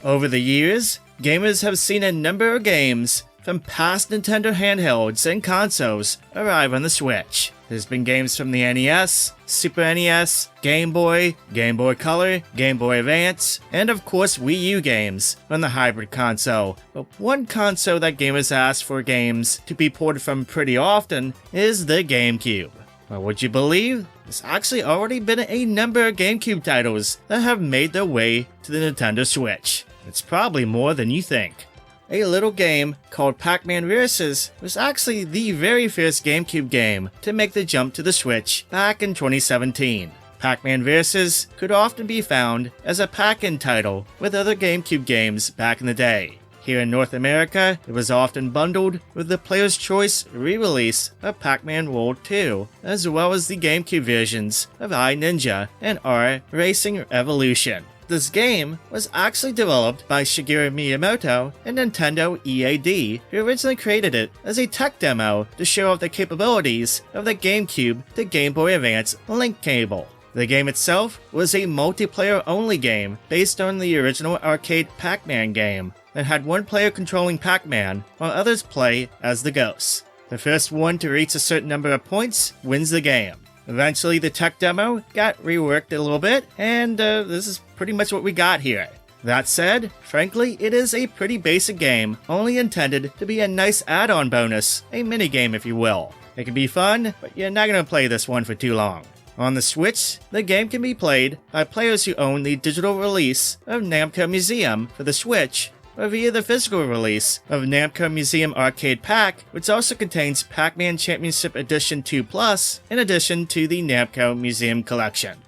Over the years, gamers have seen a number of games from past Nintendo handhelds and consoles arrive on the Switch. There's been games from the NES, Super NES, Game Boy, Game Boy Color, Game Boy Advance, and of course Wii U games on the hybrid console. But one console that gamers ask for games to be ported from pretty often is the Gamecube. Well, would you believe? There's actually already been a number of Gamecube titles that have made their way to the Nintendo Switch. It's probably more than you think. A little game called Pac-Man Vs. was actually the very first Gamecube game to make the jump to the Switch back in 2017. Pac-Man Vs. could often be found as a pack-in title with other Gamecube games back in the day. Here in North America, it was often bundled with the Player's Choice re-release of Pac-Man World 2, as well as the Gamecube versions of iNinja and R Racing Evolution. This game was actually developed by Shigeru Miyamoto and Nintendo EAD, who originally created it as a tech demo to show off the capabilities of the GameCube to Game Boy Advance link cable. The game itself was a multiplayer-only game based on the original arcade Pac-Man game that had one player controlling Pac-Man while others play as the ghosts. The first one to reach a certain number of points wins the game. Eventually, the tech demo got reworked a little bit, and this is pretty much what we got here. That said, frankly, it is a pretty basic game, only intended to be a nice add-on bonus, a minigame if you will. It can be fun, but you're not going to play this one for too long. On the Switch, the game can be played by players who own the digital release of Namco Museum for the Switch, or via the physical release of Namco Museum Arcade Pack, which also contains Pac-Man Championship Edition 2+, in addition to the Namco Museum Collection.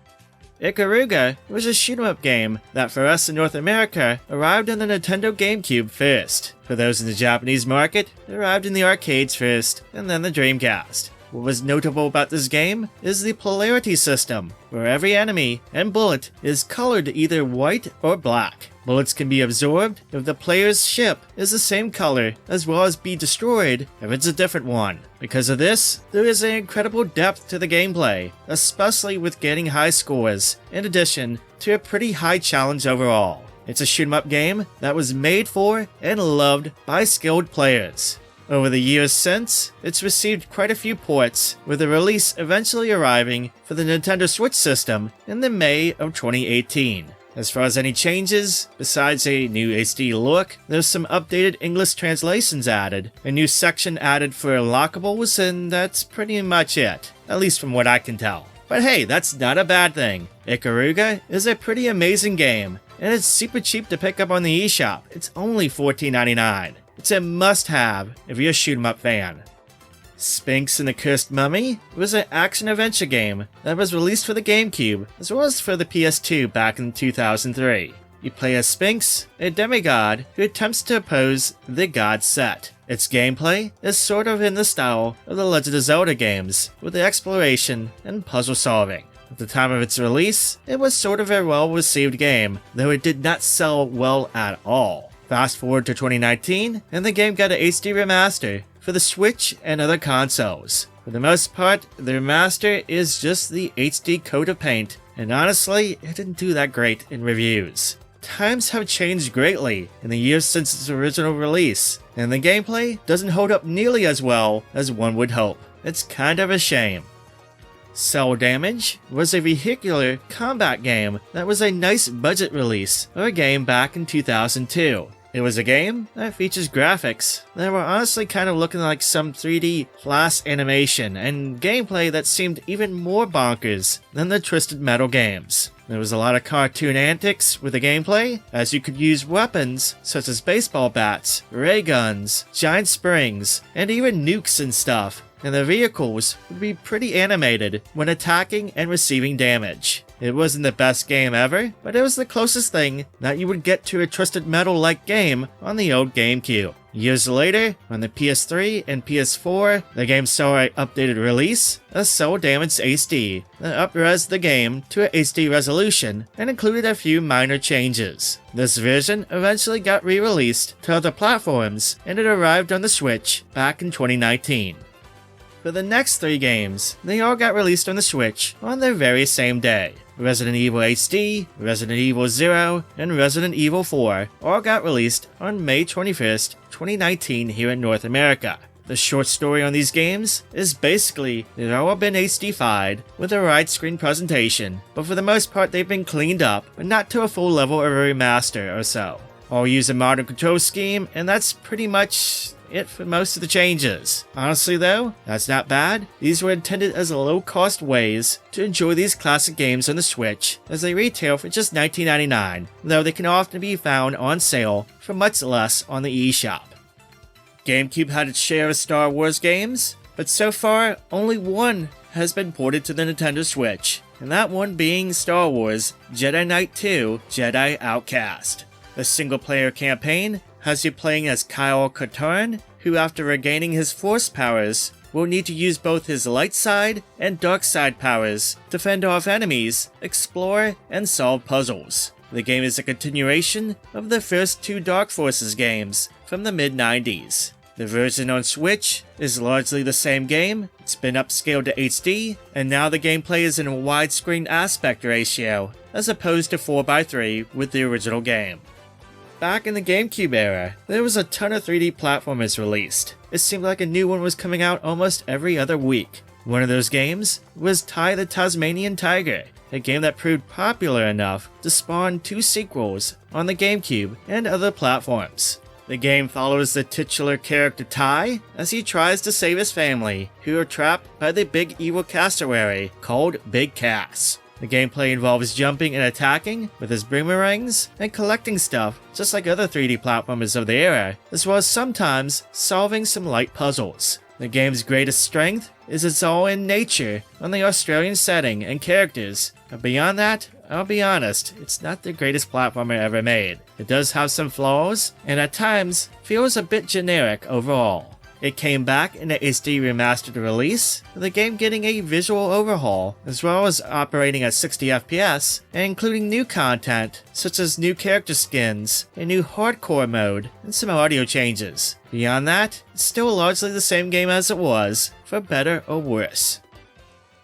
Ikaruga was a shoot-'em-up game that for us in North America arrived on the Nintendo GameCube first. For those in the Japanese market, it arrived in the arcades first, and then the Dreamcast. What was notable about this game is the polarity system, where every enemy and bullet is colored either white or black. Bullets can be absorbed if the player's ship is the same color, as well as be destroyed if it's a different one. Because of this, there is an incredible depth to the gameplay, especially with getting high scores, in addition to a pretty high challenge overall. It's a shoot-'em-up game that was made for and loved by skilled players. Over the years since, it's received quite a few ports, with the release eventually arriving for the Nintendo Switch system in the May of 2018. As far as any changes, besides a new HD look, there's some updated English translations added, a new section added for unlockables, and that's pretty much it, at least from what I can tell. But hey, that's not a bad thing. Ikaruga is a pretty amazing game, and it's super cheap to pick up on the eShop. It's only $14.99. It's a must-have if you're a shoot-'em-up fan. Sphinx and the Cursed Mummy was an action-adventure game that was released for the GameCube as well as for the PS2 back in 2003. You play as Sphinx, a demigod who attempts to oppose the god Set. Its gameplay is sort of in the style of the Legend of Zelda games, with the exploration and puzzle solving. At the time of its release, it was sort of a well-received game, though it did not sell well at all. Fast forward to 2019, and the game got an HD remaster for the Switch and other consoles. For the most part, the remaster is just the HD coat of paint, and honestly, it didn't do that great in reviews. Times have changed greatly in the years since its original release, and the gameplay doesn't hold up nearly as well as one would hope. It's kind of a shame. Cel Damage was a vehicular combat game that was a nice budget release of a game back in 2002. It was a game that features graphics that were honestly kind of looking like some 3D flash animation and gameplay that seemed even more bonkers than the Twisted Metal games. There was a lot of cartoon antics with the gameplay, as you could use weapons such as baseball bats, ray guns, giant springs, and even nukes and stuff, and the vehicles would be pretty animated when attacking and receiving damage. It wasn't the best game ever, but it was the closest thing that you would get to a Twisted Metal-like game on the old GameCube. Years later, on the PS3 and PS4, the game saw an updated release, a Cel Damage HD, that up-res the game to a HD resolution and included a few minor changes. This version eventually got re-released to other platforms, and it arrived on the Switch back in 2019. For the next 3 games, they all got released on the Switch on the very same day. Resident Evil HD, Resident Evil 0, and Resident Evil 4 all got released on May 21st, 2019 here in North America. The short story on these games is basically they've all been HD-fied with a widescreen presentation, but for the most part they've been cleaned up, but not to a full level of a remaster or so. All use a modern control scheme, and that's pretty much it for most of the changes. Honestly though, that's not bad. These were intended as low-cost ways to enjoy these classic games on the Switch, as they retail for just $19.99, though they can often be found on sale for much less on the eShop. Gamecube had its share of Star Wars games, but so far only one has been ported to the Nintendo Switch, and that one being Star Wars Jedi Knight 2 Jedi Outcast. The single-player campaign has you playing as Kyle Katarn, who after regaining his Force powers, will need to use both his light side and dark side powers to fend off enemies, explore, and solve puzzles. The game is a continuation of the first two Dark Forces games from the mid-90s. The version on Switch is largely the same game, it's been upscaled to HD, and now the gameplay is in a widescreen aspect ratio, as opposed to 4:3 with the original game. Back in the GameCube era, there was a ton of 3D platformers released. It seemed like a new one was coming out almost every other week. One of those games was Ty the Tasmanian Tiger, a game that proved popular enough to spawn 2 sequels on the GameCube and other platforms. The game follows the titular character Ty as he tries to save his family, who are trapped by the big evil cassowary called Big Cass. The gameplay involves jumping and attacking with his boomerangs and collecting stuff just like other 3D platformers of the era, as well as sometimes solving some light puzzles. The game's greatest strength is its all-in nature on the Australian setting and characters, but beyond that, I'll be honest, it's not the greatest platformer ever made. It does have some flaws, and at times feels a bit generic overall. It came back in a HD remastered release, with the game getting a visual overhaul, as well as operating at 60 FPS, and including new content, such as new character skins, a new hardcore mode, and some audio changes. Beyond that, it's still largely the same game as it was, for better or worse.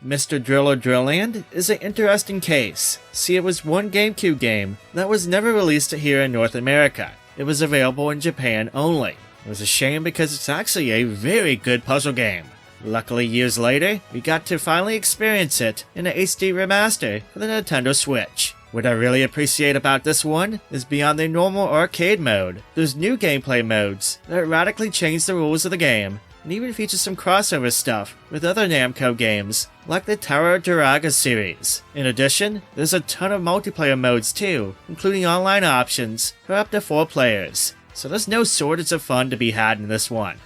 Mr. Driller Drillland is an interesting case. See, it was one GameCube game that was never released here in North America. It was available in Japan only. It was a shame because it's actually a very good puzzle game. Luckily, years later, we got to finally experience it in a HD remaster for the Nintendo Switch. What I really appreciate about this one is beyond the normal arcade mode, there's new gameplay modes that radically change the rules of the game, and even features some crossover stuff with other Namco games, like the Tower of Duraga series. In addition, there's a ton of multiplayer modes too, including online options for up to 4 players. So there's no shortage of fun to be had in this one.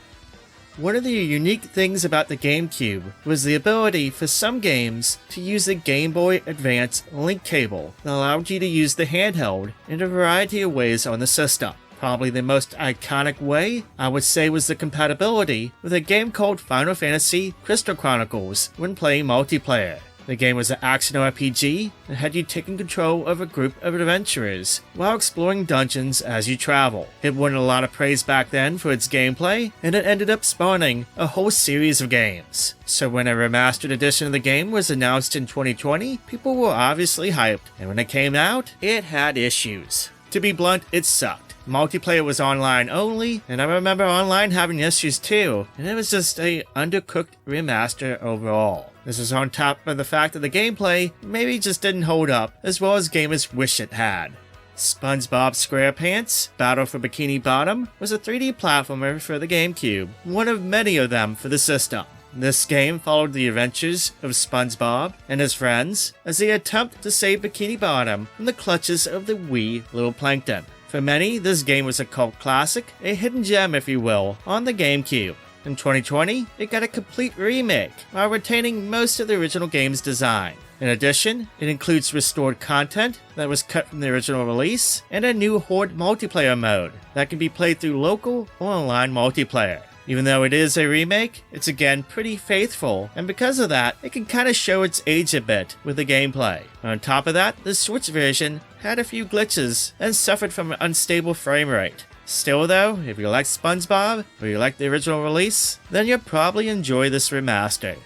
One of the unique things about the GameCube was the ability for some games to use the Game Boy Advance link cable that allowed you to use the handheld in a variety of ways on the system. Probably the most iconic way, I would say, was the compatibility with a game called Final Fantasy Crystal Chronicles when playing multiplayer. The game was an action RPG that had you taking control of a group of adventurers while exploring dungeons as you travel. It won a lot of praise back then for its gameplay, and it ended up spawning a whole series of games. So when a remastered edition of the game was announced in 2020, people were obviously hyped, and when it came out, it had issues. To be blunt, it sucked. Multiplayer was online only, and I remember online having issues too, and it was just a undercooked remaster overall. This is on top of the fact that the gameplay maybe just didn't hold up as well as gamers wish it had. SpongeBob SquarePants Battle for Bikini Bottom was a 3D platformer for the GameCube, one of many of them for the system. This game followed the adventures of SpongeBob and his friends as they attempt to save Bikini Bottom from the clutches of the wee little plankton. For many, this game was a cult classic, a hidden gem if you will, on the GameCube. In 2020, it got a complete remake while retaining most of the original game's design. In addition, it includes restored content that was cut from the original release and a new Horde multiplayer mode that can be played through local or online multiplayer. Even though it is a remake, it's again pretty faithful, and because of that, it can kinda show its age a bit with the gameplay. On top of that, the Switch version had a few glitches and suffered from an unstable frame rate. Still though, if you like SpongeBob or you like the original release, then you'll probably enjoy this remaster.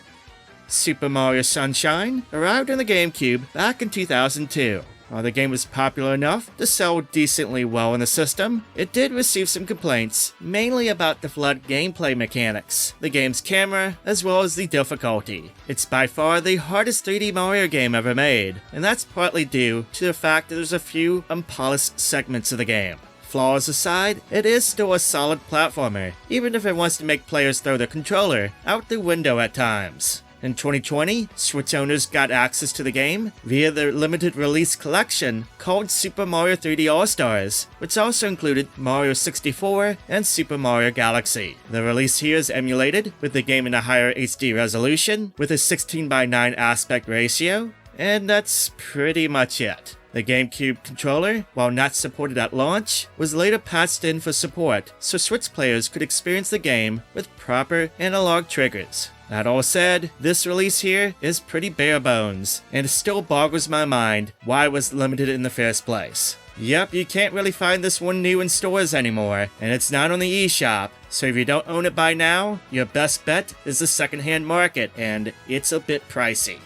Super Mario Sunshine arrived on the GameCube back in 2002. While the game was popular enough to sell decently well in the system, it did receive some complaints, mainly about the flawed gameplay mechanics, the game's camera, as well as the difficulty. It's by far the hardest 3D Mario game ever made, and that's partly due to the fact that there's a few unpolished segments of the game. Flaws aside, it is still a solid platformer, even if it wants to make players throw their controller out the window at times. In 2020, Switch owners got access to the game via the limited release collection called Super Mario 3D All-Stars, which also included Mario 64 and Super Mario Galaxy. The release here is emulated with the game in a higher HD resolution with a 16:9 aspect ratio, and that's pretty much it. The GameCube controller, while not supported at launch, was later patched in for support so Switch players could experience the game with proper analog triggers. That all said, this release here is pretty bare bones, and it still boggles my mind why it was limited in the first place. Yep, you can't really find this one new in stores anymore, and it's not on the eShop, so if you don't own it by now, your best bet is the secondhand market, and it's a bit pricey.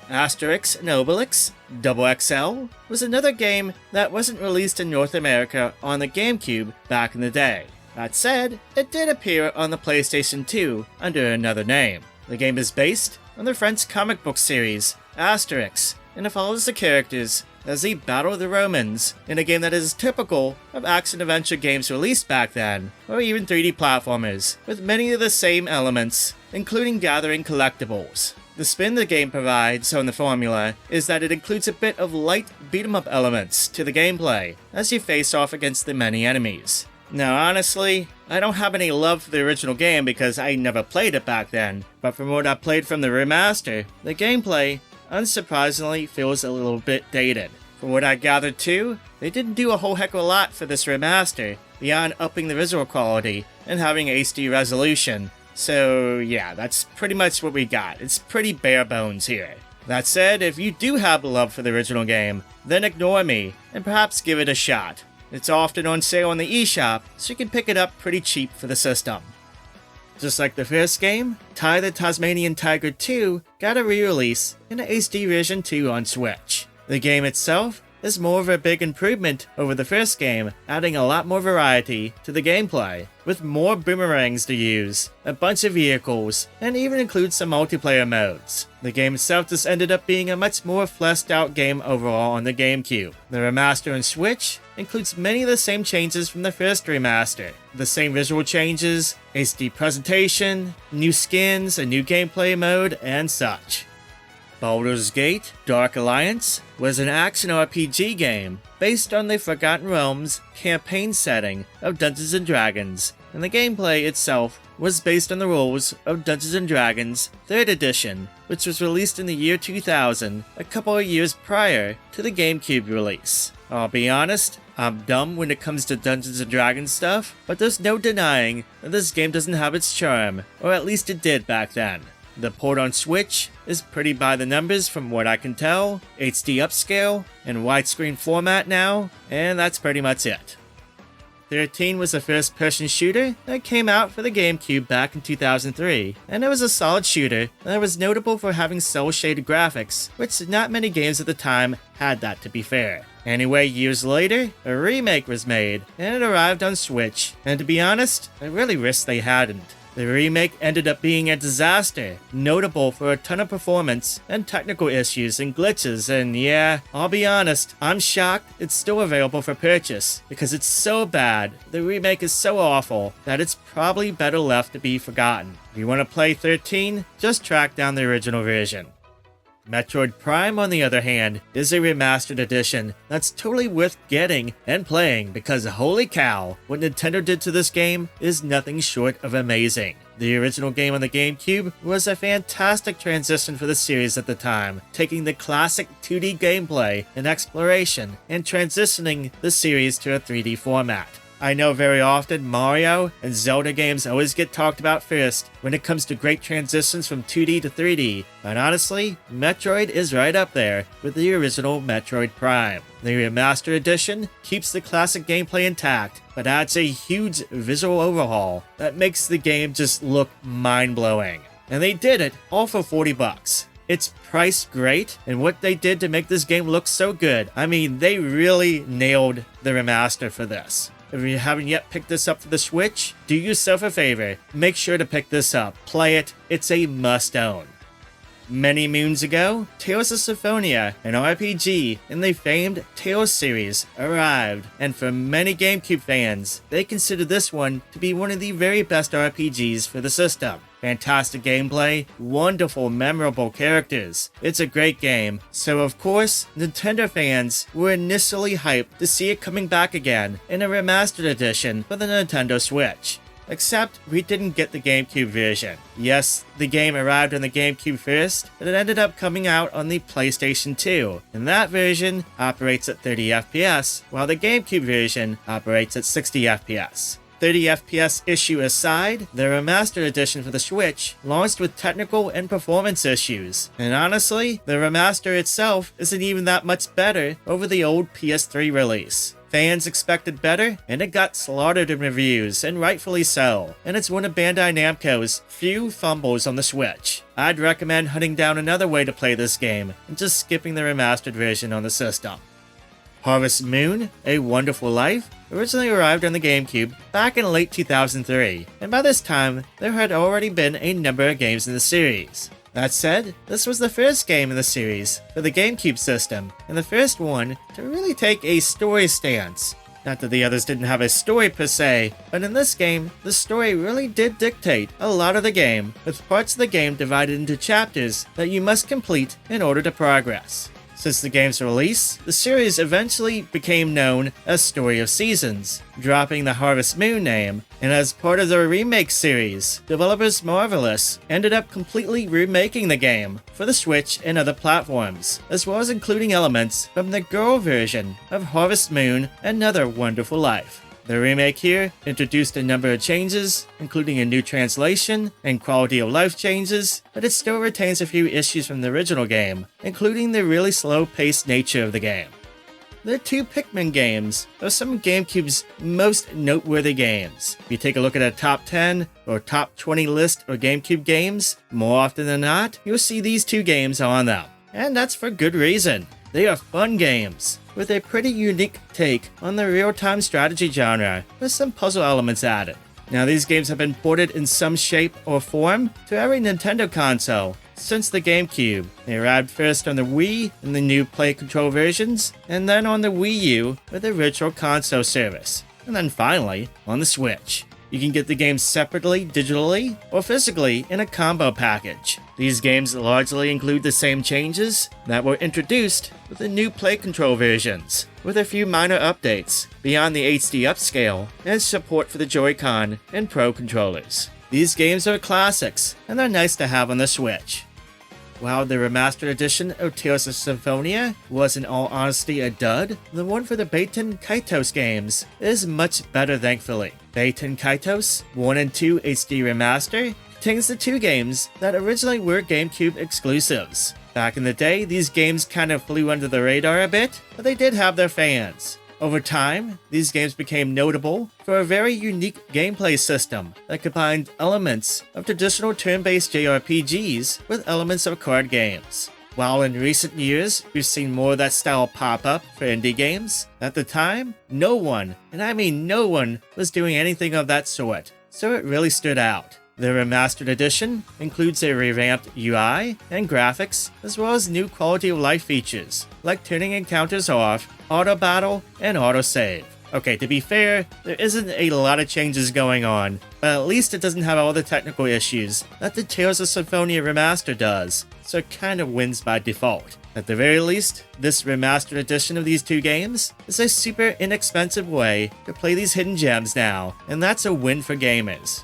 Asterix and Obelix XXL was another game that wasn't released in North America on the GameCube back in the day. That said, it did appear on the PlayStation 2 under another name. The game is based on the French comic book series Asterix, and it follows the characters as they battle the Romans in a game that is typical of action-adventure games released back then, or even 3D platformers, with many of the same elements, including gathering collectibles. The spin the game provides on the formula is that it includes a bit of light beat-em-up elements to the gameplay as you face off against the many enemies. Now honestly, I don't have any love for the original game because I never played it back then, but from what I played from the remaster, the gameplay, unsurprisingly, feels a little bit dated. From what I gathered too, they didn't do a whole heck of a lot for this remaster, beyond upping the visual quality and having HD resolution. So yeah, that's pretty much what we got. It's pretty bare bones here. That said, if you do have love for the original game, then ignore me, and perhaps give it a shot. It's often on sale on the eShop, so you can pick it up pretty cheap for the system. Just like the first game, the Tasmanian Tiger 2 got a re-release in a HD version 2 on Switch. The game itself is more of a big improvement over the first game, adding a lot more variety to the gameplay, with more boomerangs to use, a bunch of vehicles, and even includes some multiplayer modes. The game itself just ended up being a much more fleshed out game overall on the GameCube. The remaster on Switch includes many of the same changes from the first remaster. The same visual changes, HD presentation, new skins, a new gameplay mode, and such. Baldur's Gate Dark Alliance was an action RPG game based on the Forgotten Realms campaign setting of Dungeons & Dragons, and the gameplay itself was based on the rules of Dungeons & Dragons 3rd Edition, which was released in the year 2000, a couple of years prior to the GameCube release. I'll be honest, I'm dumb when it comes to Dungeons & Dragons stuff, but there's no denying that this game doesn't have its charm, or at least it did back then. The port on Switch is pretty by the numbers from what I can tell, HD upscale, and widescreen format now, and that's pretty much it. 13 was the first-person shooter that came out for the GameCube back in 2003, and it was a solid shooter that was notable for having cel-shaded graphics, which not many games at the time had that, to be fair. Anyway, years later, a remake was made, and it arrived on Switch, and to be honest, I really wish they hadn't. The remake ended up being a disaster, notable for a ton of performance and technical issues and glitches, and yeah, I'll be honest, I'm shocked it's still available for purchase, because it's so bad, the remake is so awful, that it's probably better left to be forgotten. If you want to play 13, just track down the original version. Metroid Prime, on the other hand, is a remastered edition that's totally worth getting and playing because holy cow, what Nintendo did to this game is nothing short of amazing. The original game on the GameCube was a fantastic transition for the series at the time, taking the classic 2D gameplay and exploration and transitioning the series to a 3D format. I know very often Mario and Zelda games always get talked about first when it comes to great transitions from 2D to 3D, but honestly, Metroid is right up there with the original Metroid Prime. The remastered edition keeps the classic gameplay intact, but adds a huge visual overhaul that makes the game just look mind-blowing. and they did it all for $40. It's priced great, and what they did to make this game look so good, I mean, they really nailed the remaster for this. If you haven't yet picked this up for the Switch, do yourself a favor, make sure to pick this up, play it, it's a must-own. Many moons ago, Tales of Symphonia, an RPG in the famed Tales series, arrived, and for many GameCube fans, they consider this one to be one of the very best RPGs for the system. Fantastic gameplay, wonderful, memorable characters. It's a great game, so of course, Nintendo fans were initially hyped to see it coming back again in a remastered edition for the Nintendo Switch. Except we didn't get the GameCube version. Yes, the game arrived on the GameCube first, but it ended up coming out on the PlayStation 2, and that version operates at 30 FPS, while the GameCube version operates at 60 FPS. 30 FPS issue aside, the remastered edition for the Switch launched with technical and performance issues, and honestly, the remaster itself isn't even that much better over the old PS3 release. Fans expected better, and it got slaughtered in reviews, and rightfully so, and it's one of Bandai Namco's few fumbles on the Switch. I'd recommend hunting down another way to play this game, and just skipping the remastered version on the system. Harvest Moon: A Wonderful Life originally arrived on the GameCube back in late 2003, and by this time, there had already been a number of games in the series. That said, this was the first game in the series for the GameCube system, and the first one to really take a story stance. Not that the others didn't have a story per se, but in this game, the story really did dictate a lot of the game, with parts of the game divided into chapters that you must complete in order to progress. Since the game's release, the series eventually became known as Story of Seasons, dropping the Harvest Moon name, and as part of their remake series, developers Marvelous ended up completely remaking the game for the Switch and other platforms, as well as including elements from the girl version of Harvest Moon: Another Wonderful Life. The remake here introduced a number of changes, including a new translation and quality of life changes, but it still retains a few issues from the original game, including the really slow-paced nature of the game. The two Pikmin games are some of GameCube's most noteworthy games. If you take a look at a top 10 or top 20 list of GameCube games, more often than not, you'll see these two games on them. And that's for good reason. They are fun games, with a pretty unique take on the real-time strategy genre, with some puzzle elements added. Now, these games have been ported in some shape or form to every Nintendo console since the GameCube. They arrived first on the Wii in the new Play Control versions, and then on the Wii U with the Virtual Console service, and then finally on the Switch. You can get the games separately, digitally, or physically in a combo package. These games largely include the same changes that were introduced with the new Play Control versions, with a few minor updates beyond the HD upscale and support for the Joy-Con and Pro controllers. These games are classics, and they're nice to have on the Switch. While the remastered edition of Tales of Symphonia was in all honesty a dud, the one for the Baten Kaitos games is much better, thankfully. Baten Kaitos 1 and 2 HD Remaster contains the two games that originally were GameCube exclusives. Back in the day, these games kind of flew under the radar a bit, but they did have their fans. Over time, these games became notable for a very unique gameplay system that combined elements of traditional turn-based JRPGs with elements of card games. While in recent years, we've seen more of that style pop up for indie games, at the time, no one, and I mean no one, was doing anything of that sort, so it really stood out. The remastered edition includes a revamped UI and graphics, as well as new quality of life features, like turning encounters off, auto battle, and auto save. Okay, to be fair, there isn't a lot of changes going on, but at least it doesn't have all the technical issues that the Tales of Symphonia remaster does, so it kind of wins by default. At the very least, this remastered edition of these two games is a super inexpensive way to play these hidden gems now, and that's a win for gamers.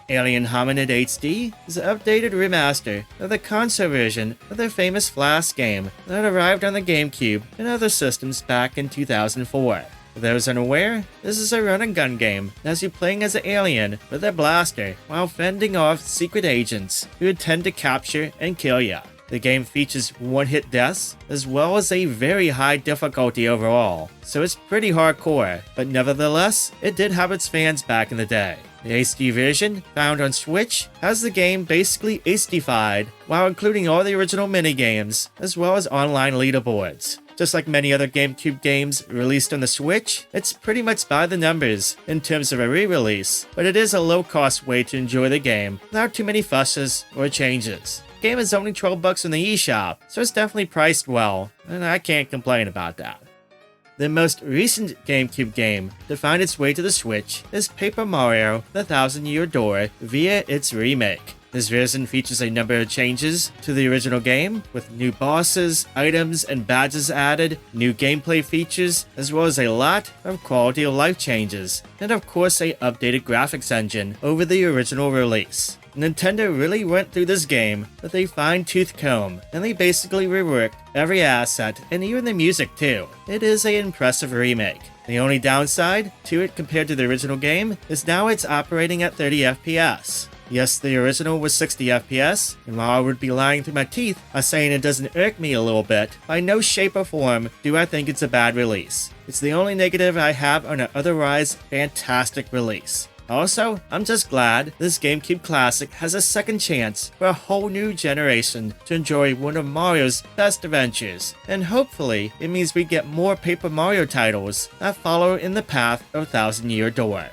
Alien Hominid HD is an updated remaster of the console version of their famous Flash game that arrived on the GameCube and other systems back in 2004. For those unaware, this is a run-and-gun game that has you playing as an alien with a blaster while fending off secret agents who intend to capture and kill you. The game features one-hit deaths as well as a very high difficulty overall, so it's pretty hardcore, but nevertheless, it did have its fans back in the day. The HD version, found on Switch, has the game basically HDified, while including all the original minigames, as well as online leaderboards. Just like many other GameCube games released on the Switch, it's pretty much by the numbers in terms of a re-release, but it is a low-cost way to enjoy the game without too many fusses or changes. The game is only $12 in the eShop, so it's definitely priced well, and I can't complain about that. The most recent GameCube game to find its way to the Switch is Paper Mario: The Thousand Year Door via its remake. This version features a number of changes to the original game, with new bosses, items, and badges added, new gameplay features, as well as a lot of quality of life changes, and of course a updated graphics engine over the original release. Nintendo really went through this game with a fine-tooth comb, and they basically reworked every asset and even the music too. It is an impressive remake. The only downside to it compared to the original game is now it's operating at 30 FPS. Yes, the original was 60 FPS, and while I would be lying through my teeth by saying it doesn't irk me a little bit, by no shape or form do I think it's a bad release. It's the only negative I have on an otherwise fantastic release. Also, I'm just glad this GameCube classic has a second chance for a whole new generation to enjoy one of Mario's best adventures, and hopefully it means we get more Paper Mario titles that follow in the path of Thousand Year Door.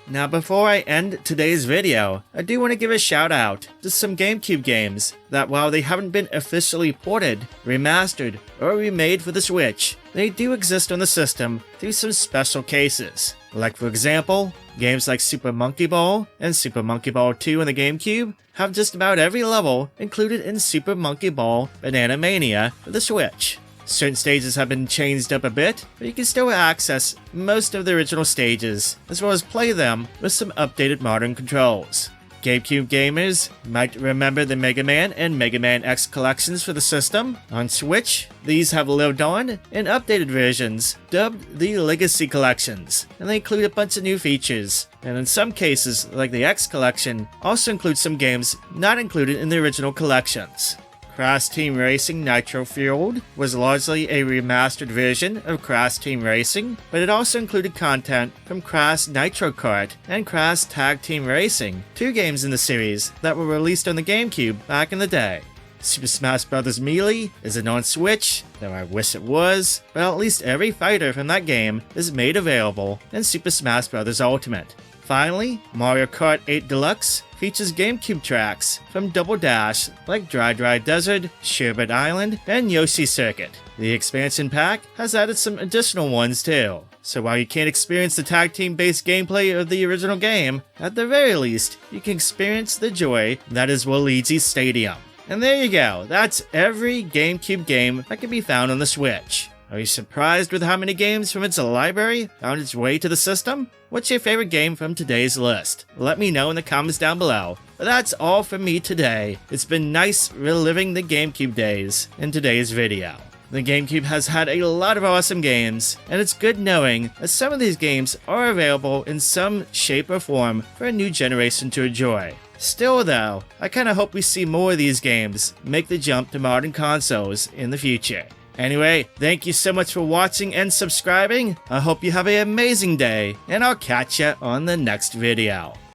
Now before I end today's video, I do want to give a shout out to some GameCube games that while they haven't been officially ported, remastered, or remade for the Switch, they do exist on the system through some special cases. Like for example, games like Super Monkey Ball and Super Monkey Ball 2 in the GameCube have just about every level included in Super Monkey Ball Banana Mania for the Switch. Certain stages have been changed up a bit, but you can still access most of the original stages, as well as play them with some updated modern controls. GameCube gamers might remember the Mega Man and Mega Man X collections for the system. On Switch, these have lived on in updated versions, dubbed the Legacy Collections, and they include a bunch of new features. And in some cases, like the X Collection, also include some games not included in the original collections. Crash Team Racing Nitro Fueled was largely a remastered version of Crash Team Racing, but it also included content from Crash Nitro Kart and Crash Tag Team Racing, two games in the series that were released on the GameCube back in the day. Super Smash Bros. Melee isn't on Switch, though I wish it was, but at least every fighter from that game is made available in Super Smash Bros. Ultimate. Finally, Mario Kart 8 Deluxe features GameCube tracks from Double Dash like Dry Dry Desert, Sherbet Island, and Yoshi Circuit. The expansion pack has added some additional ones too. So while you can't experience the tag team based gameplay of the original game, at the very least, you can experience the joy that is Waluigi Stadium. And there you go, that's every GameCube game that can be found on the Switch. Are you surprised with how many games from its library found its way to the system? What's your favorite game from today's list? Let me know in the comments down below. But that's all from me today. It's been nice reliving the GameCube days in today's video. The GameCube has had a lot of awesome games, and it's good knowing that some of these games are available in some shape or form for a new generation to enjoy. Still though, I kinda hope we see more of these games make the jump to modern consoles in the future. Anyway, thank you so much for watching and subscribing. I hope you have an amazing day, and I'll catch ya on the next video.